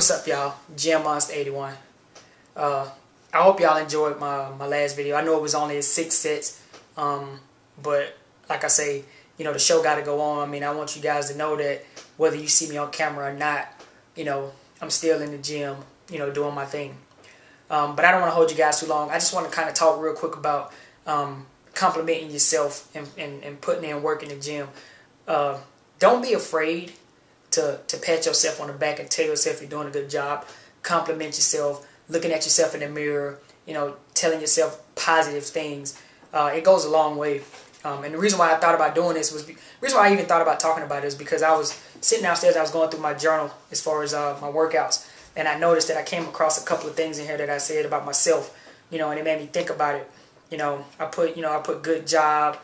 What's up, y'all? Gym Monster 81. I hope y'all enjoyed my last video. I know it was only 6 sets, but like I say, you know, the show got to go on. I mean, I want you guys to know that whether you see me on camera or not, you know, I'm still in the gym, you know, doing my thing. But I don't want to hold you guys too long. I just want to kind of talk real quick about complimenting yourself and putting in work in the gym. Don't be afraid to pat yourself on the back and tell yourself you're doing a good job. Compliment yourself, looking at yourself in the mirror, you know, telling yourself positive things. It goes a long way. And the reason why I thought about doing this was, the reason why I even thought about talking about it is because I was sitting downstairs, I was going through my journal as far as my workouts, and I noticed that I came across a couple of things in here that I said about myself, you know, and it made me think about it. You know, I put good job,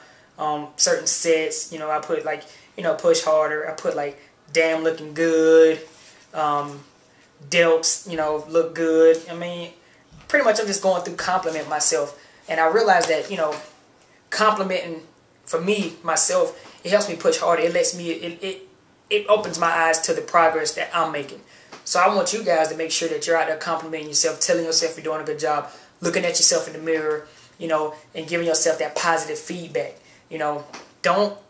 certain sets, you know, I put like, you know, push harder, I put like damn looking good, delts, you know, look good. I mean, pretty much I'm just going through compliment myself, and I realized that, you know, complimenting for me, myself, it helps me push harder. It lets me, it opens my eyes to the progress that I'm making. So I want you guys to make sure that you're out there complimenting yourself, telling yourself you're doing a good job, looking at yourself in the mirror, you know, and giving yourself that positive feedback. You know,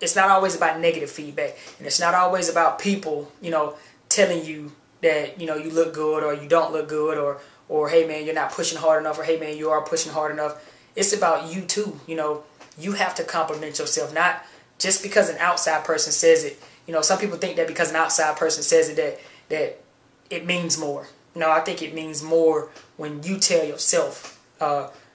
it's not always about negative feedback, and it's not always about people, you know, telling you that, you know, you look good or you don't look good, or hey man, you're not pushing hard enough, or hey man, you are pushing hard enough. It's about you too. You know, you have to compliment yourself, not just because an outside person says it. You know, some people think that because an outside person says it that it means more. No, I think it means more when you tell yourself.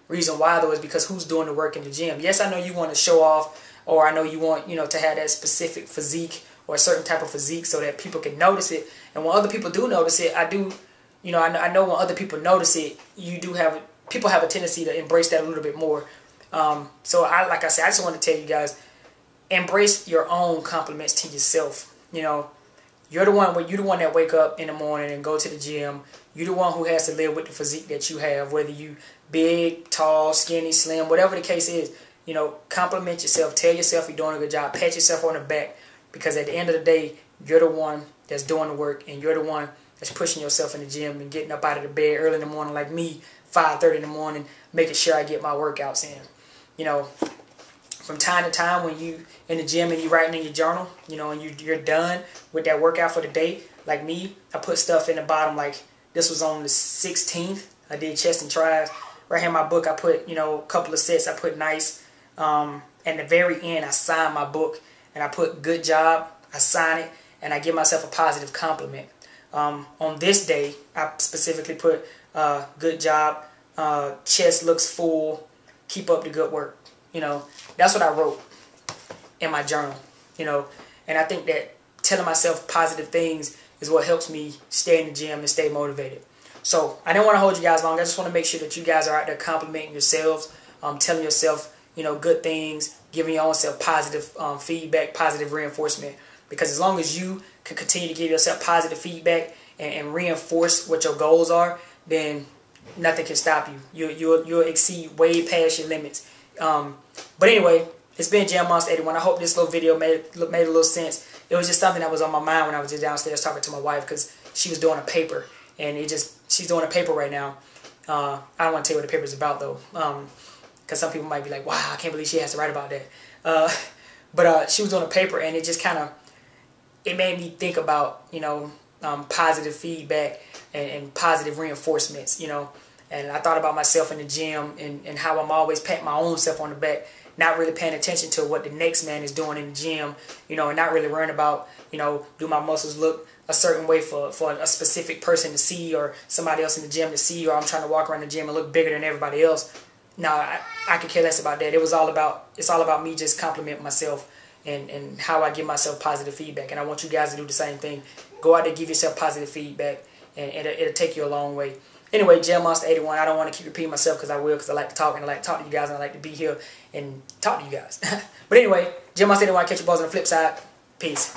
Reason why though is because who's doing the work in the gym? Yes, I know you want to show off, or I know you want, you know, to have that specific physique or a certain type of physique so that people can notice it. And when other people do notice it, I know when other people notice it, people have a tendency to embrace that a little bit more. So like I said, I just want to tell you guys, embrace your own compliments to yourself. You know, you're the one that wake up in the morning and go to the gym. You're the one who has to live with the physique that you have, whether you big, tall, skinny, slim, whatever the case is. You know, compliment yourself, tell yourself you're doing a good job, pat yourself on the back, because at the end of the day, you're the one that's doing the work, and you're the one that's pushing yourself in the gym and getting up out of the bed early in the morning like me, 5:30 in the morning, making sure I get my workouts in. You know, from time to time when you in the gym and you writing in your journal, you know, and you're done with that workout for the day, like me, I put stuff in the bottom. Like this was on the 16th. I did chest and tries. Right here in my book, I put, you know, a couple of sets. I put nice. And the very end, I sign my book and I put good job. I sign it and I give myself a positive compliment. On this day, I specifically put good job. Chest looks full. Keep up the good work. You know, that's what I wrote in my journal, you know, and I think that telling myself positive things is what helps me stay in the gym and stay motivated. So I didn't want to hold you guys long. I just want to make sure that you guys are out there complimenting yourselves, telling yourself, you know, good things, giving your own self positive feedback, positive reinforcement. Because as long as you can continue to give yourself positive feedback and reinforce what your goals are, then nothing can stop you. You'll exceed way past your limits. But anyway, it's been Gym Monster 81. I hope this little video made a little sense. It was just something that was on my mind when I was just downstairs talking to my wife, because she was doing a paper, and she's doing a paper right now. I don't want to tell you what the paper's about though, because some people might be like, wow, I can't believe she has to write about that. But she was doing a paper, and it just it made me think about, you know, positive feedback and positive reinforcements, you know. And I thought about myself in the gym and how I'm always patting my own self on the back, not really paying attention to what the next man is doing in the gym, you know, and not really worrying about, you know, do my muscles look a certain way for a specific person to see, or somebody else in the gym to see, or I'm trying to walk around the gym and look bigger than everybody else. No, I could care less about that. It's all about me just complimenting myself and how I give myself positive feedback. And I want you guys to do the same thing. Go out there, give yourself positive feedback, and it'll take you a long way. Anyway, Gym Monster 81, I don't want to keep repeating myself because I will, because I like to talk, and I like to talk to you guys, and I like to be here and talk to you guys. But anyway, Gym Monster 81, catch you balls on the flip side. Peace.